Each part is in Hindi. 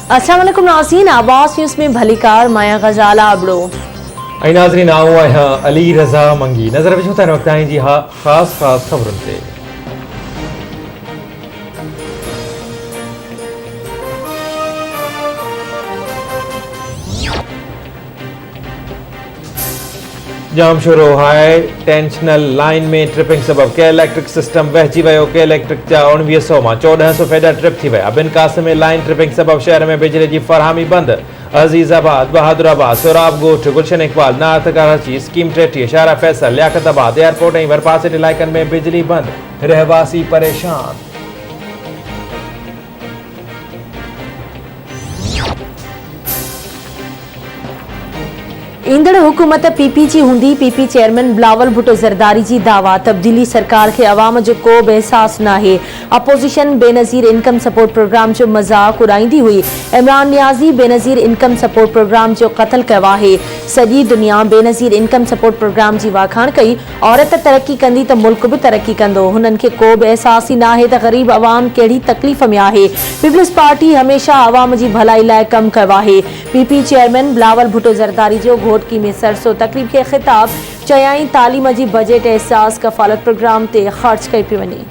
अस्सलाम वालेकुम नाज़रीन, आवाज़ न्यूज़ में भलीकार माया गजाला अबड़ो। नाज़रीन आऊँ आहियां अली रज़ा मंगी। नज़र विझूं था वक़्त जी ख़ास ख़बरुनि ते। जाम शुरू हाई टेंशनल लाइन में ट्रिपिंग सबब के इलेक्ट्रिक सिस्टम बहजी वियो। के इलेक्ट्रिक जा 1900 मां 1400 फेडर ट्रिप थी विया। बिन कासिम में लाइन ट्रिपिंग सबब शहर में बिजली की फरहमी बंद। अजीजाबाद, बहादुराबाद, सोराब गोठ, गुलशन इकबाल, नार्थ कराची, स्कीम 30, शारा फैसल, लियाकताबाद एयरपोर्ट ऐं वरपासिट इलाइक़नि में बिजली बंद। रहवासी परेशान। ईंदड़ हुकूमत पीपी जी हूंदी। पीपी चेयरमैन बिलावल भुट्टो ज़रदारी जी दावा। तब्दीली सरकार के अवाम जो को बि एहसास नाहे। Opposition Benazir income support programme जो मजाक उड़ाईंदी हुई। Imran Niazi Benazir income support programme जो क़त्ल कयो आहे। सॼी दुनिया बेनज़ीर इनकम सपोर्ट प्रोग्राम जी वाखाण कई। औरत तरक्की कंदी त मुल्क भी तरक्की कंदो। हुननि खे को बि एहसास ई नाहे त ग़रीब अवाम कहिड़ी तकलीफ़ में आहे। पीपल्स पार्टी हमेशा अवाम जी भलाई लाइ कमु कयो आहे। पीपी चेयरमैन बिलावल भुट्टो ज़रदारी जो घोटकी में सरसो तकरीब के खिताब चयाई तालीम जी बजट एहसास कफ़ालत प्रोग्राम ते ख़र्च कई पई वञे।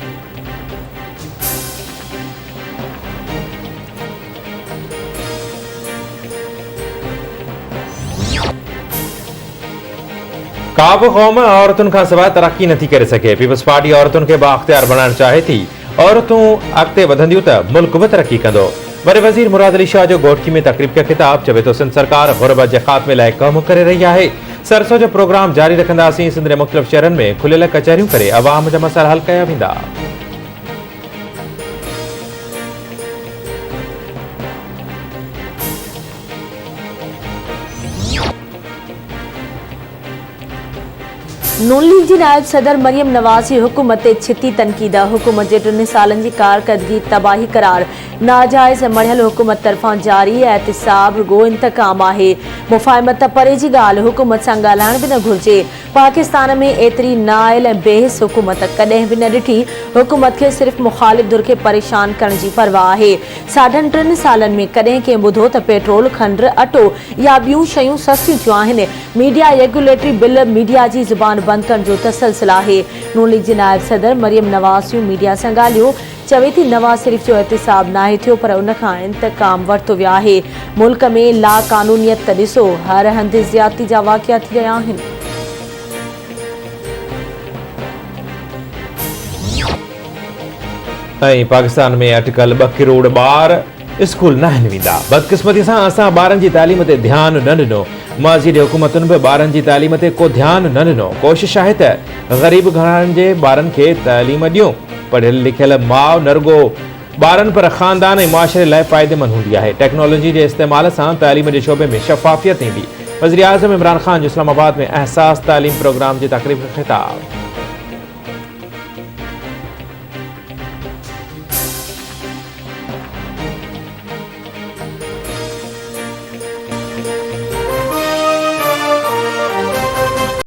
का बि क़ौम औरतुनि खां सवाइ तरक्की नथी करे सघे। पीपल्स पार्टी औरतुनि खे बाख्तियार बणाइण चाहे थी। औरतूं अॻिते वधंदियूं त मुल्क बि तरक्की कंदो। वरी वज़ीर मुराद अली शाह जो घोटकी में तकरीब के खिताब चवे तो सिंध सरकार गुरबत जे ख़ात्मे लाइ कम करे रही आहे। सरसो जो प्रोग्राम जारी रखंदासीं। सिंध जे मुख़्तलिफ़ शहरनि में खुलियल कचहरियूं करे अवाम जा मसइला हल कया वेंदा। नून लीग जी नायब सदर मरियम नवाज़ जी हुकूमत ते छिती तनक़ीद। हुकूमत जे 2 सालनि जी कारकर्दगी तबाही करार। नाजायज़ मरियल हुकूमत तरफ़ां जारी एहतिसाब रुगो इंतकाम आहे। मुफ़ाहिमत परे जी ॻाल्हि। हुकूमत सां ॻाल्हाइण बि न घुरिजे। पाकिस्तान में एतिरी नाइल ऐं बेहिस हुकूमत कॾहिं बि न ॾिठी। हुकूमत खे सिर्फ़ मुख़ालिफ़ धुर खे परेशान करण जी परवाह आहे। 3.5 सालनि में कॾहिं कंहिं ॿुधो त पेट्रोल, खंड, अटो या ॿियूं शयूं सस्तियूं थियूं आहिनि। मीडिया रेगुलेटरी बिल मीडिया जी ज़ुबान बंद करण जो तसलसल आहे। नून लीग जी नायब सदर मरियम नवाज़ जूं मीडिया सां ॻाल्हियूं। चवे थी नवाज़ शरीफ़ जो एहतिसाब नाहे थियो पर उन खां इंतकाम वरितो वियो आहे। मुल्क में लाक़ानूनियत त ॾिसो, हर हंधि ज़्यादती जा वाक़िया थी रहिया आहिनि। पाकिस्तान में अटकल 2 करोड़ ॿार स्कूल न वेंदा। बदकिस्मती सां असां ॿारनि जी तालीम ते ध्यानु न ॾिनो। माज़ी जी हुकूमतुनि बि ॿारनि जी तालीम ते को ध्यानु न ॾिनो। कोशिश आहे त ग़रीब घराणनि जे ॿारनि खे तालीम ॾियूं। पढ़ियल लिखियल माउ न रुगो ॿारनि पर ख़ानदान ऐं मुआशरे लाइ फ़ाइदेमंद हूंदी आहे। टेक्नोलॉजी जे इस्तेमाल सां तालीम जे शोबे में शफ़ाफ़ियत ईंदी। वज़ीर आज़म इमरान ख़ान जो इस्लामाबाद में एहसास तालीम प्रोग्राम जी तक़रीब खे ख़िताब।